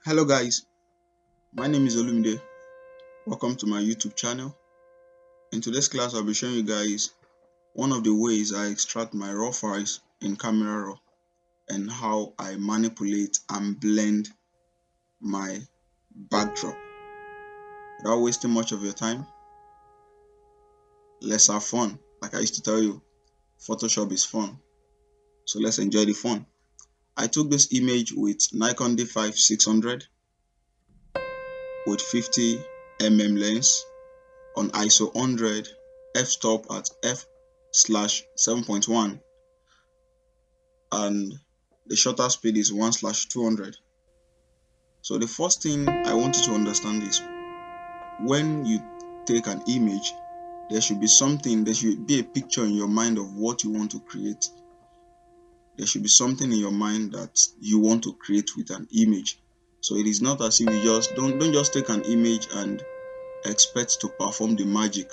Hello guys, my name is Olumide. Welcome to my YouTube channel. In today's class, I'll be showing you guys one of the ways I extract my raw files in Camera Raw and how I manipulate and blend my backdrop. Without wasting much of your time, let's have fun. Like I used to tell you, Photoshop is fun. So let's enjoy the fun. I took this image with Nikon D5 600 with 50mm lens on ISO 100, f-stop at f/7.1, and the shutter speed is 1/200. So the first thing I want you to understand is when you take an image, there should be a picture in your mind of what you want to create. There should be something in your mind that you want to create with an image. So it is not as if you just don't just take an image and expect to perform the magic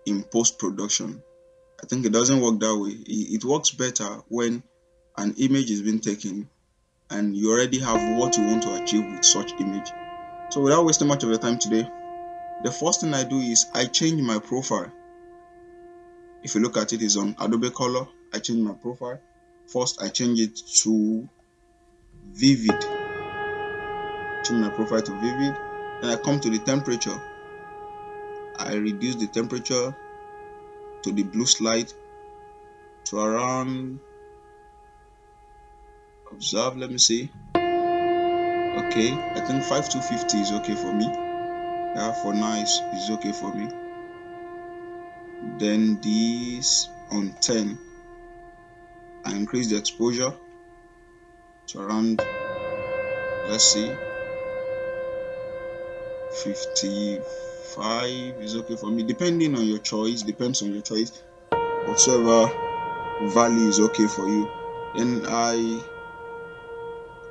in post-production. I think it doesn't work that way. It works better when an image is being taken and you already have what you want to achieve with such image. So without wasting much of your time today, the first thing I do is I change my profile. If you look at it, is on Adobe Color. I change my profile. First, I change it to vivid. Change my profile to vivid. Then I come to the temperature. I reduce the temperature to the blue slide to around, observe, let me see. Okay, I think 5250 is okay for me. Yeah, for now is okay for me. Then this on 10, I increase the exposure to around, let's see, 55 is okay for me. Depending on your choice, depends on your choice. Whatever value is okay for you. Then I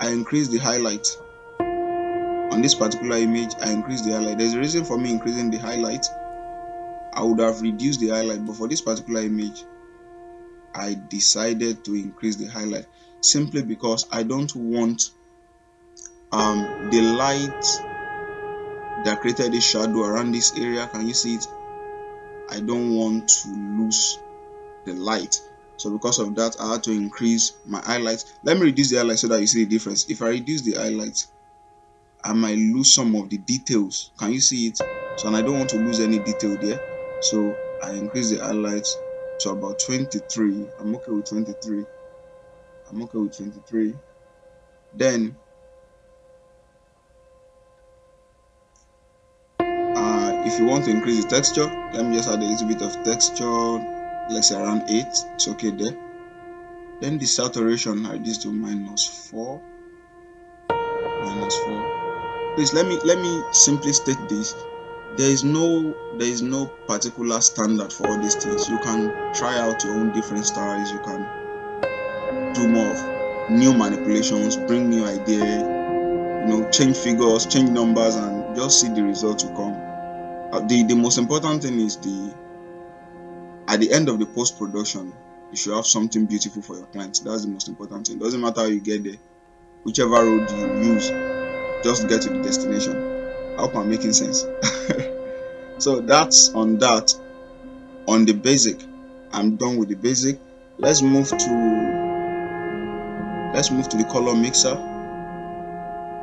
increase the highlight. On this particular image, I increase the highlight. There's a reason for me increasing the highlight. I would have reduced the highlight, but for this particular image, I decided to increase the highlight simply because I don't want the light that created this shadow around this area. Can you see it? I don't want to lose the light. So because of that, I had to increase my highlights. Let me reduce the highlight so that you see the difference. If I reduce the highlights, I might lose some of the details. Can you see it? So, and I don't want to lose any detail there. So I increase the highlights to about 23. I'm okay with 23. I'm okay with 23. Then if you want to increase the texture, let me just add a little bit of texture, let's say around 8. It's okay there. Then the saturation, I reduce to -4. Please let me simply state this. There is no particular standard for all these things. You can try out your own different styles. You can do more of new manipulations, bring new idea, change figures, change numbers, and just see the results will come. The most important thing is at the end of the post-production, you should have something beautiful for your clients. That's the most important thing. It doesn't matter how you get there. Whichever road you use, just get to the destination. I hope I'm making sense. So that's on that. On the basic, I'm done with the basic. Let's move to the color mixer.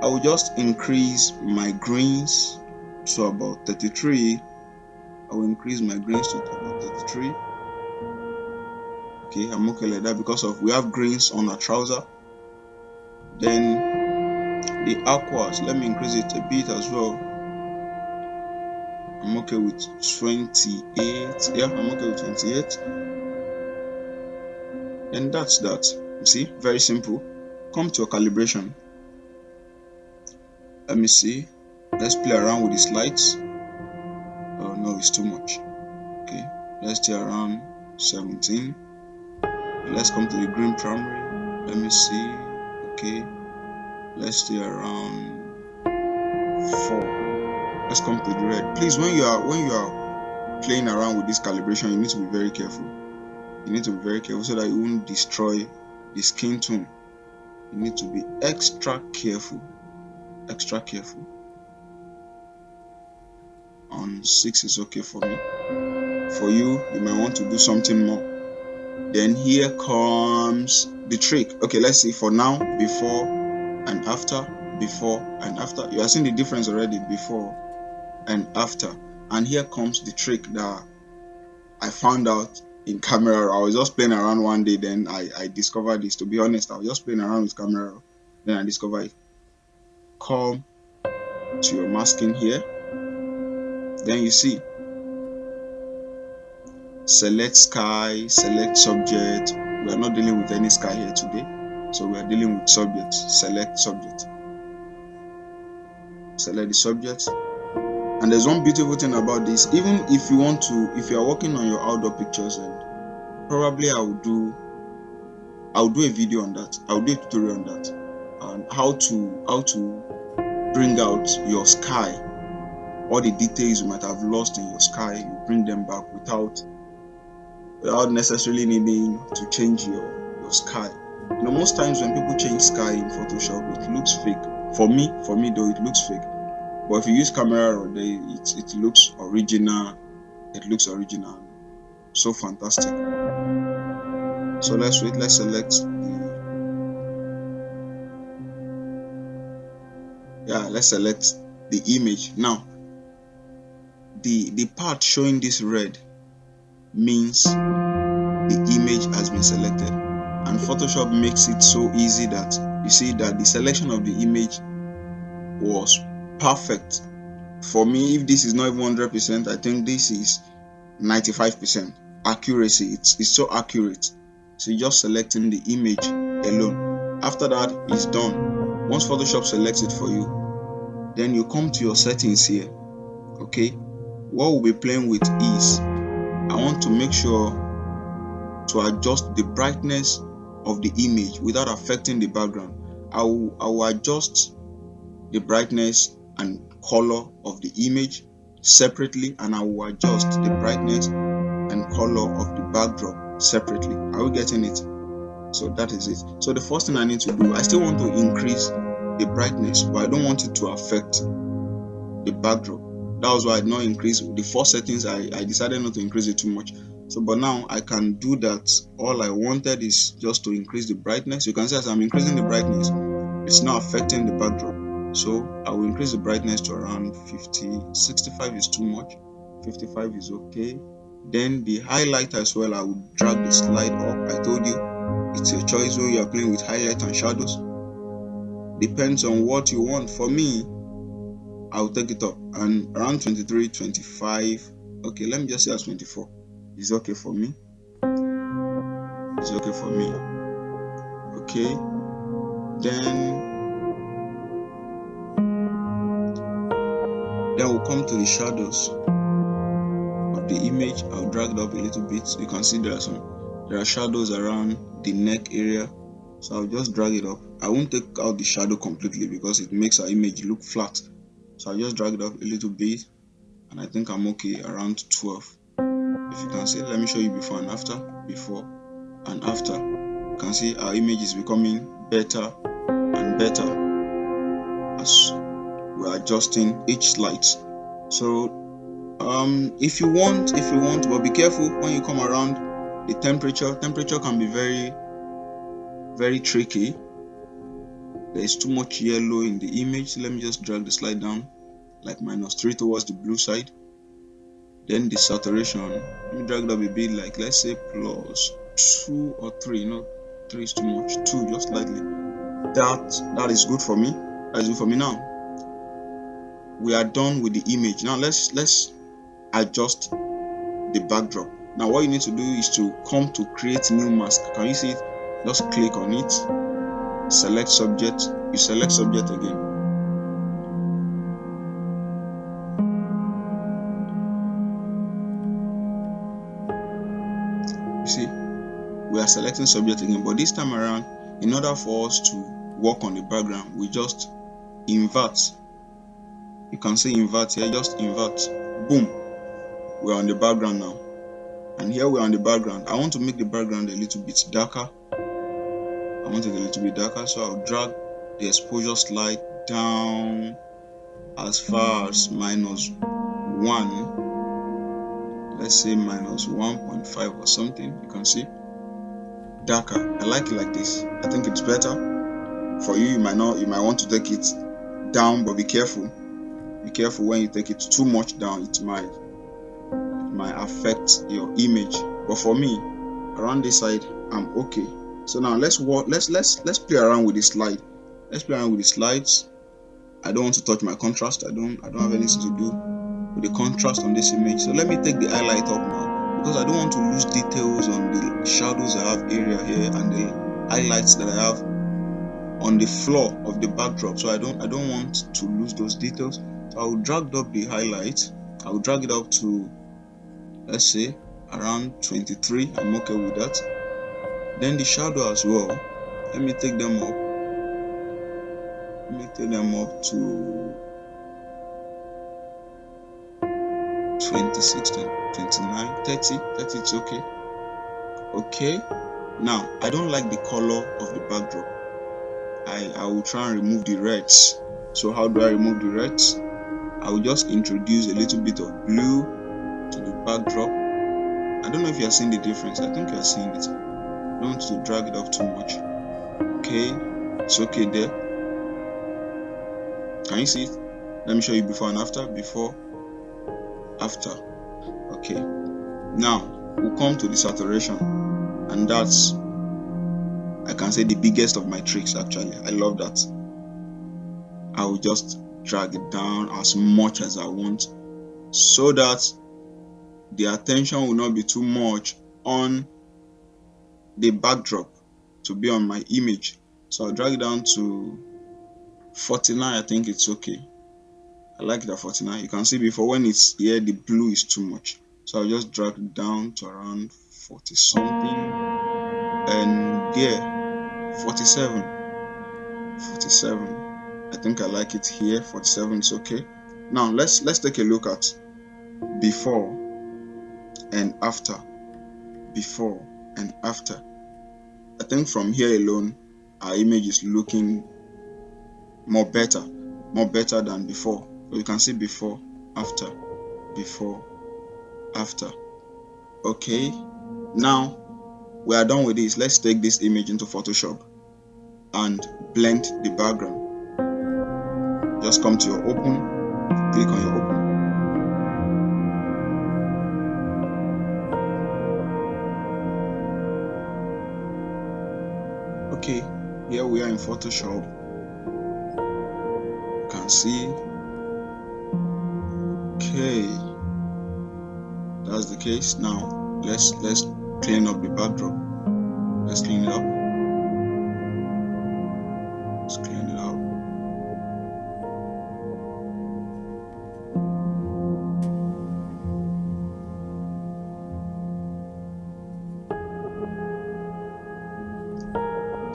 I will just increase my greens to about 33. I will increase my greens to about 33. Okay, I'm okay like that because we have greens on our trouser. Then the aquas, let me increase it a bit as well. I'm okay with 28. Yeah, I'm okay with 28. And that's that. You see, very simple. Come to a calibration. Let me see. Let's play around with the slides. Oh no, it's too much. Okay, let's stay around 17. Let's come to the green primary. Let me see. Okay, let's stay around 4. Let's come to the red. Please, when you are playing around with this calibration, you need to be very careful. You need to be very careful so that you won't destroy the skin tone. You need to be extra careful. On 6 is okay for me. For you, you might want to do something more. Then here comes the trick. Okay, let's see. For now, before and after, before and after. You are seeing the difference already, before and after. And here comes the trick that I found out in Camera Raw. I was just playing around one day, then I discovered this. To be honest, I was just playing around with Camera Raw, then I discovered it. Come to your masking here. Then you see, select sky, select subject. We are not dealing with any sky here today, so we are dealing with subject. Select subject. Select the subject. And there's one beautiful thing about this. Even if you want to, if you are working on your outdoor pictures, and probably I'll do a video on that. I'll do a tutorial on that, and how to bring out your sky. All the details you might have lost in your sky, you bring them back without necessarily needing to change your sky. You know, most times when people change sky in Photoshop, it looks fake. For me though, it looks fake. But if you use Camera Raw, it looks original. It looks original. So fantastic. So let's wait. Let's select let's select the image. Now, the part showing this red means the image has been selected, and Photoshop makes it so easy that you see that the selection of the image was perfect. For me, if this is not even 100%, I think this is 95% accuracy. It's so accurate. So you're just selecting the image alone. After that, it's done. Once Photoshop selects it for you, then you come to your settings here. Okay, what we'll be playing with is, I want to make sure to adjust the brightness of the image without affecting the background. I will adjust the brightness and color of the image separately, and I will adjust the brightness and color of the backdrop separately. Are we getting it? So that is it. So the first thing I need to do, I still want to increase the brightness, but I don't want it to affect the backdrop. That was why I did not increase the first settings. I decided not to increase it too much. So but now I can do that. All I wanted is just to increase the brightness. You can see as I'm increasing the brightness, it's not affecting the backdrop. So I will increase the brightness to around 50. 65 is too much, 55 is okay. Then the highlight as well, I will drag the slide up. I told you it's your choice when you are playing with highlight and shadows. Depends on what you want. For me, I'll take it up and around 23, 25. Okay, let me just say as 24 is okay for me. It's okay for me. Okay, then we'll come to the shadows of the image. I'll drag it up a little bit. You can see there are shadows around the neck area, so I'll just drag it up. I won't take out the shadow completely because it makes our image look flat, so I'll just drag it up a little bit, and I think I'm okay around 12. If you can see, let me show you before and after. Before and after, you can see our image is becoming better and better as we're adjusting each slide. So if you want, but be careful when you come around the temperature can be very, very tricky. There's too much yellow in the image. So let me just drag the slide down like -3 towards the blue side. Then the saturation, let me drag it up a bit, like let's say +2 or 3. No, 3 is too much. 2, just slightly. That is good for me. That is good for me. Now we are done with the image. Now let's adjust the backdrop. Now what you need to do is to come to create new mask. Can you see it? Just click on it, select subject, you select subject again. You see, we are selecting subject again, but this time around, in order for us to work on the background, we just invert. You can see invert here, just invert. Boom, we're on the background now. And here we're on the background. I want to make the background a little bit darker. I want it a little bit darker, so I'll drag the exposure slide down as far as -1. Let's say -1.5 or something. You can see darker. I like it like this. I think it's better. For you, you might want to take it down, but be careful. Be careful when you take it too much down. It might affect your image. But for me, around this side, I'm okay. So now let's play around with the slide. Let's play around with the slides. I don't want to touch my contrast. I don't have anything to do with the contrast on this image. So let me take the highlight up now, because I don't want to lose details on the shadows I have area here and the highlights that I have on the floor of the backdrop. So I don't want to lose those details. So I will drag up the highlight. I will drag it up to, let's say, around 23. I'm okay with that. Then the shadow as well, let me take them up. Let me take them up to 26, 29, 30. 30, it's okay. Okay. Now, I don't like the color of the backdrop. I will try and remove the reds. So how do I remove the reds? I will just introduce a little bit of blue to the backdrop. I don't know if you are seeing the difference. I think you are seeing it. I don't want to drag it up too much. Okay, it's okay there. Can you see it? Let me show you before and after. Before, after. Okay. Now we'll come to the saturation, and that's, I can say, the biggest of my tricks. Actually, I love that. I will just drag it down as much as I want, so that the attention will not be too much on the backdrop to be on my image. So I'll drag it down to 49. I think it's okay. I like it at 49. You can see before, when it's here, the blue is too much. So I'll just drag it down to around 40 something. And there, 47. 47. I think I like it here. 47 is okay. Now let's take a look at before and after. Before and after. I think from here alone, our image is looking more better than before. So you can see before, after, before, after. Okay, now we are done with this. Let's take this image into Photoshop and blend the background. Just come to your open, click on your open. Okay, here we are in Photoshop. You can see. Okay, that's the case. Now let's clean up the backdrop. Let's clean it up. Let's clean it up.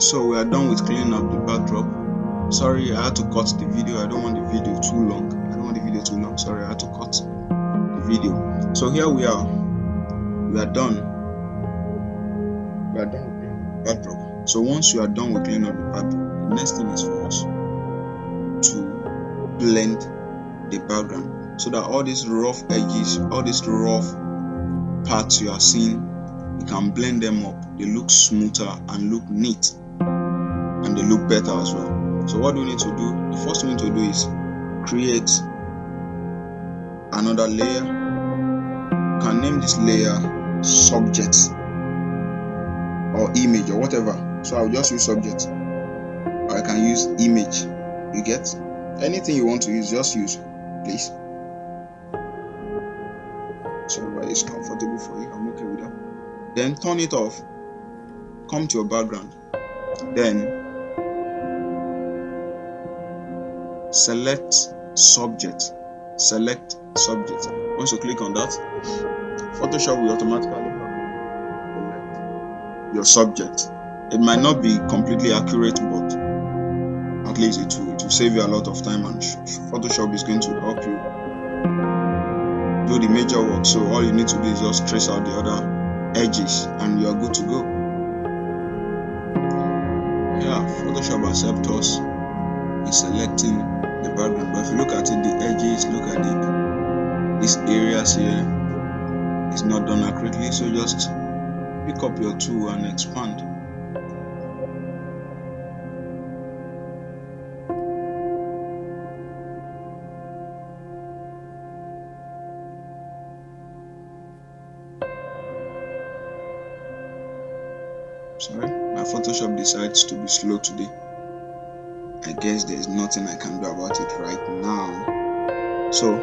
So we are done with cleaning up the backdrop. Sorry, I had to cut the video. I don't want the video too long. Sorry, I had to cut the video. So here we are. We are done. We are done with cleaning up the backdrop. So once you are done with cleaning up the backdrop, the next thing is for us to blend the background, so that all these rough edges, all these rough parts you are seeing, you can blend them up. They look smoother and look neat, and they look better as well. So what do we need to do? The first thing we need to do is create another layer. You can name this layer subject or image or whatever. So I'll just use subject, or I can use image. You get? Anything you want to use, just use, please. So where it's comfortable for you, I'm okay with that. Then turn it off. Come to your background. Then select subject. Select subject. Once you click on that, Photoshop will automatically select your subject. It might not be completely accurate, but at least it will save you a lot of time, and Photoshop is going to help you do the major work. So all you need to do is just trace out the other edges and you are good to go. Yeah, Photoshop accepts us in selecting the background, but if you look at it, the edges, look at these areas here, it's not done accurately. So just pick up your tool and expand. Sorry, my Photoshop decides to be slow today. I guess there's nothing I can do about it right now. So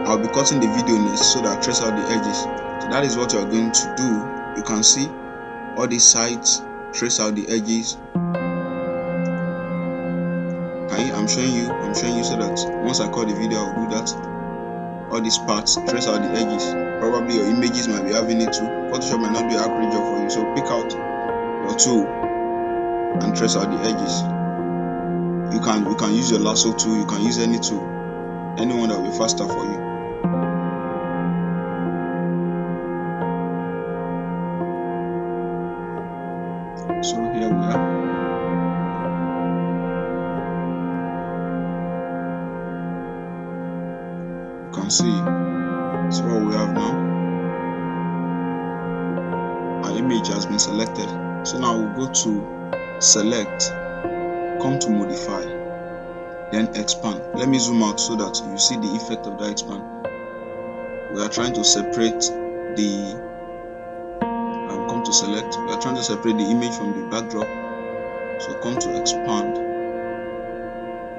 I'll be cutting the video next so that I trace out the edges. So that is what you are going to do. You can see all these sides, trace out the edges. I'm showing you so that once I cut the video, I'll do that. All these parts, trace out the edges. Probably your images might be having it too. Photoshop might not do an accurate job for you. So pick out your tool and trace out the edges. You can use your lasso tool, you can use any tool, anyone that will be faster for you. So here we are. You can see it's what we have now. Our image has been selected. So now we'll go to select, come to modify, then expand. Let me zoom out so that you see the effect of that expand. We are trying to separate the come to select. We are trying to separate the image from the backdrop. So come to expand.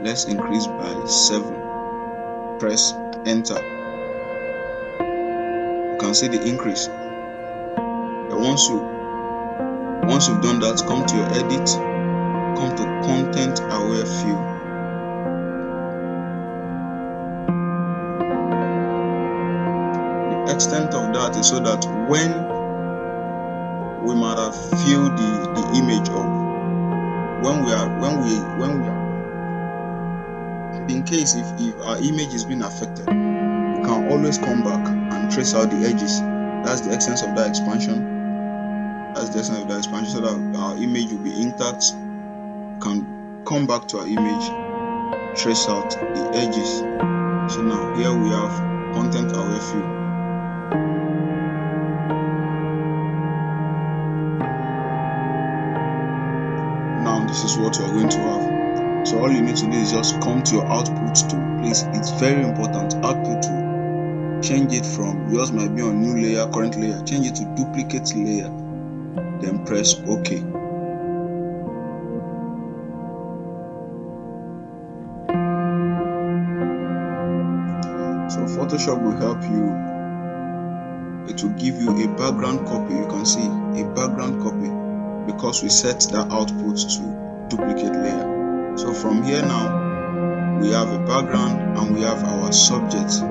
Let's increase by 7. Press enter. You can see the increase. But once you've done that, come to your edit, come to content aware fill. The extent of that is so that when we might have filled the image up, when we are in case if our image is being affected, we can always come back and trace out the edges. That's the essence of that expansion. That's the essence of that expansion, so that our image will be intact. We can come back to our image, trace out the edges. So now here we have content aware fill. Now this is what you are going to have. So all you need to do is just come to your output tool. Please, it's very important. Output tool, change it from, yours might be on new layer, current layer, change it to duplicate layer, then press OK. So Photoshop will help you. It will give you a background copy. You can see a background copy because we set that output to duplicate layer. So from here now, we have a background and we have our subject.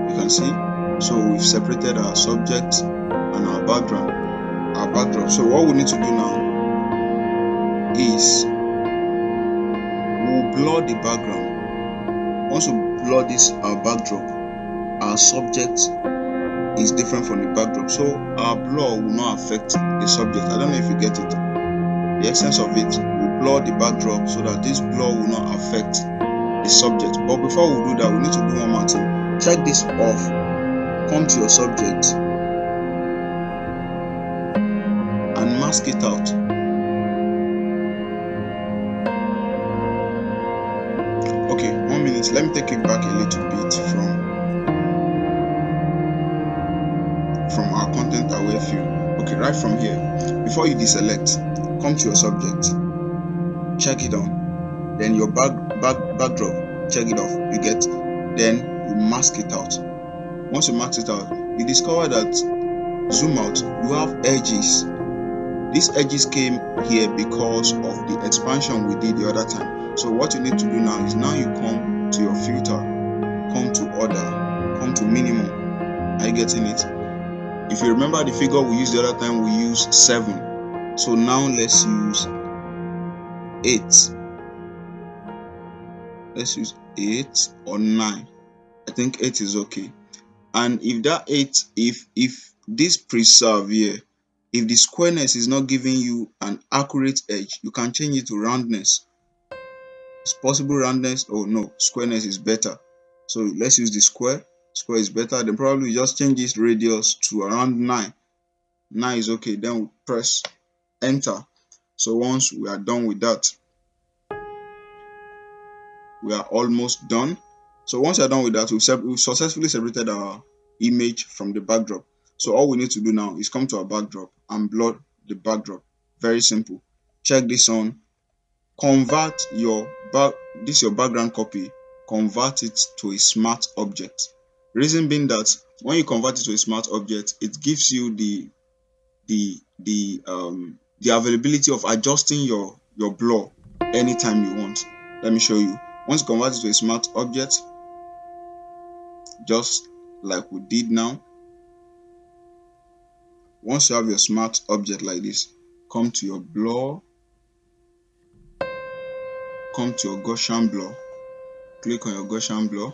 You can see. So we've separated our subject and our background, our backdrop. So what we need to do now is we'll blur the background. Once we blur this our backdrop, our subject is different from the backdrop. So our blur will not affect the subject. I don't know if you get it. The essence of it, we'll blur the backdrop so that this blur will not affect the subject. But before we do that, we need to do one more thing. Check this off. Come to your subject and mask it out. Okay, 1 minute. Let me take it back a little bit from our content aware field. Okay, right from here, before you deselect, come to your subject, check it on, then your backdrop, check it off. You get, then you mask it out. Once you mask it out, you discover that zoom out, you have edges. These edges came here because of the expansion we did the other time. So what you need to do now is, now you come to your filter, come to order, come to minimum. Are you getting it? If you remember the figure we used the other time, we used 7. So now let's use 8. Let's use 8 or 9. I think 8 is okay. And if that 8, if this preserve here, If the squareness is not giving you an accurate edge, you can change it to roundness. It's possible roundness. Oh no, squareness is better. So let's use the square. Square is better. Then probably just change this radius to around 9. 9 is okay. Then we press enter. So once we are done with that, we are almost done. So once you're done with that, we've successfully separated our image from the backdrop. So all we need to do now is come to our backdrop and blur the backdrop. Very simple. Check this on. Convert your background copy, convert it to a smart object. Reason being that when you convert it to a smart object, it gives you the availability of adjusting your blur anytime you want. Let me show you. Once you convert it to a smart object, just like we did now, once you have your smart object like this, come to your blur, come to your Gaussian blur, click on your Gaussian blur.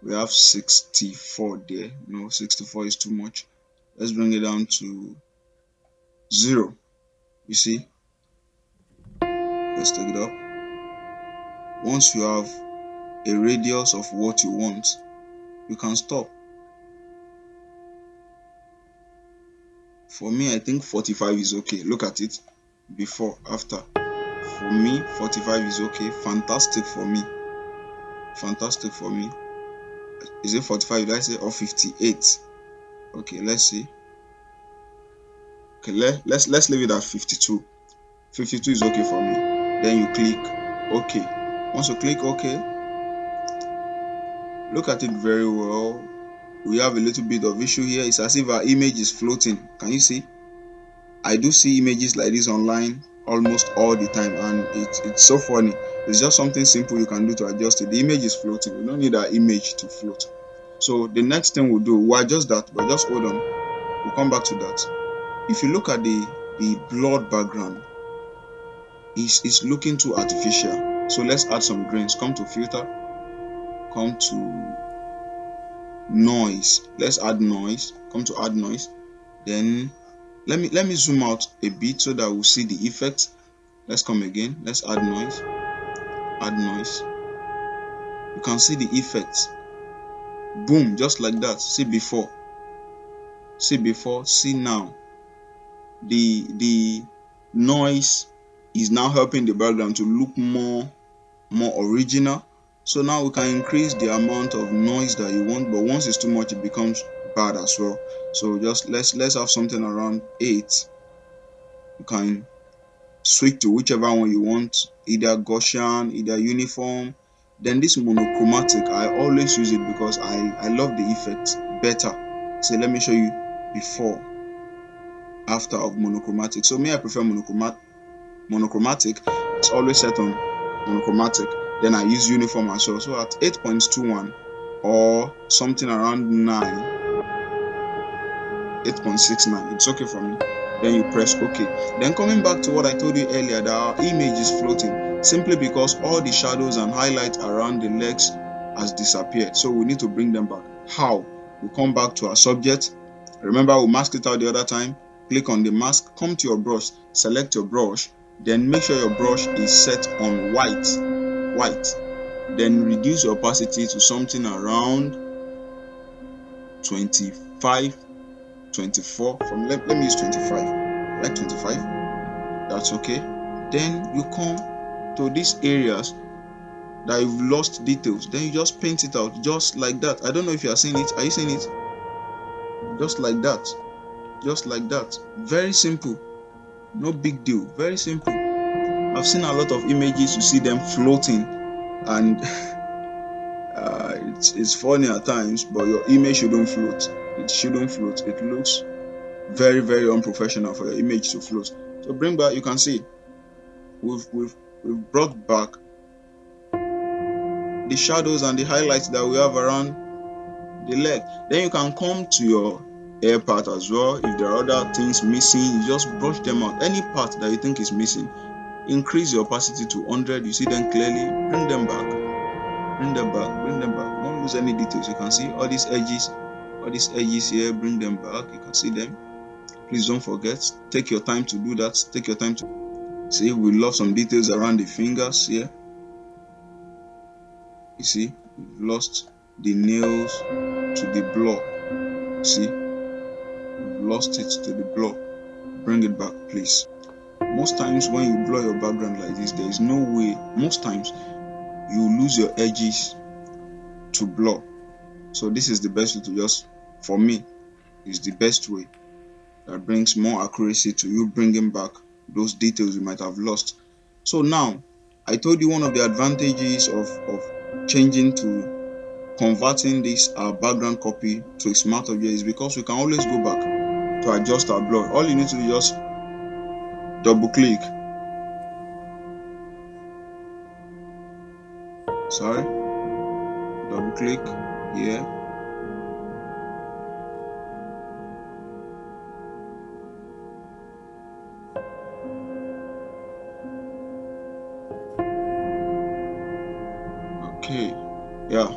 We have 64 there. No, 64 is too much. Let's bring it down to 0. You see, let's take it up. Once you have a radius of what you want, you can stop. For me, I think 45 is okay. Look at it before, after. For me, 45 is okay. Fantastic for me. Fantastic for me. Is it 45? Did I say, or 58? Okay, let's see. Okay, let's leave it at 52. 52 is okay for me. Then you click OK. Once you click OK, look at it very well. We have a little bit of issue here. It's as if our image is floating. Can you see? I do see images like this online almost all the time, and it's so funny. It's just something simple you can do to adjust it. The image is floating. We don't need our image to float. So the next thing we'll do, we'll adjust that, but just hold on. We'll come back to that. If you look at the blurred background, it's looking too artificial. So let's add some grains. Come to filter, come to noise. Let's add noise. Come to add noise. Then let me zoom out a bit so that we'll see the effect. Let's come again. Let's add noise. Add noise. You can see the effects. Boom, just like that. See before. See before. See now. The noise is now helping the background to look more original. So now we can increase the amount of noise that you want, but once it's too much, it becomes bad as well. So just let's have something around 8. You can switch to whichever one you want, either Gaussian, either uniform. Then this monochromatic, I always use it because I love the effects better. So let me show you before, after of monochromatic. So me, I prefer monochromatic. It's always set on monochromatic. Then I use uniform as well. So at 8.21 or something around 9, 8.69, it's okay for me. Then you press OK. Then coming back to what I told you earlier, that our image is floating simply because all the shadows and highlights around the legs has disappeared. So we need to bring them back. How? We come back to our subject. Remember, we masked it out the other time. Click on the mask, come to your brush, select your brush, then make sure your brush is set on white. Then reduce your opacity to something around 25, 24. Let me use 25. Like 25. That's okay. Then you come to these areas that you've lost details. Then you just paint it out just like that. I don't know if you are seeing it. Are you seeing it? Just like that. Just like that. Very simple. No big deal. Very simple. I've seen a lot of images, you see them floating, and it's funny at times, but your image shouldn't float. It shouldn't float. It looks very, very unprofessional for your image to float. So bring back, you can see we've brought back the shadows and the highlights that we have around the leg. Then you can come to your hair part as well. If there are other things missing, you just brush them out. Any part that you think is missing, increase your opacity to 100. You see them clearly. Bring them back. Bring them back. Bring them back. Don't lose any details. You can see all these edges here. Bring them back. You can see them. Please don't forget, take your time to do that. Take your time to see. We lost some details around the fingers here. You see, we've lost the nails to the blur. See, we've lost it to the blur. Bring it back, please. Most times when you blur your background like this, there is no way, most times you lose your edges to blur. So this is the best way to just, for me, is the best way that brings more accuracy to you bringing back those details you might have lost. So now, I told you one of the advantages of changing to converting this background copy to a smart object is because we can always go back to adjust our blur. All you need to do is just double click. Sorry, double click here. Okay, yeah.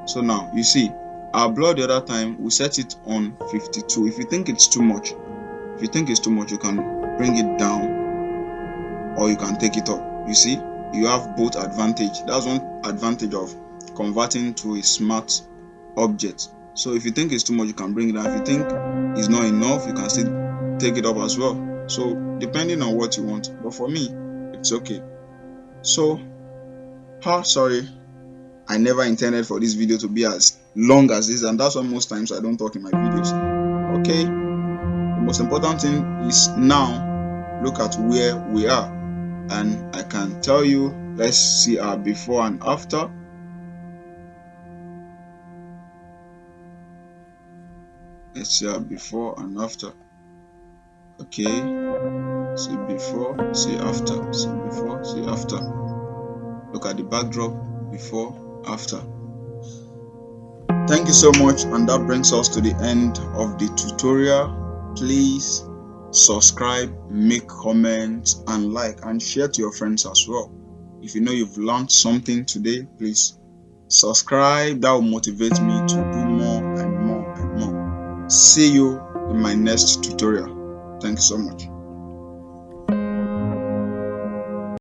So now you see our blur the other time we set it on 52. If you think it's too much, you can bring it down or you can take it up. You see, you have both advantage. That's one advantage of converting to a smart object. So if you think it's too much, you can bring it down. If you think it's not enough, you can still take it up as well. So depending on what you want, but for me, it's okay. So, sorry, I never intended for this video to be as long as this, and that's why most times I don't talk in my videos. Okay, the most important thing is now look at where we are, and I can tell you, let's see our before and after. Let's see our before and after. Okay, see before, see after, see before, see after. Look at the backdrop, before, after. Thank you so much, and that brings us to the end of the tutorial. Please subscribe, make comments, and like, and share to your friends as well. If you know you've learned something today, please subscribe. That will motivate me to do more and more and more. See you in my next tutorial. Thank you so much.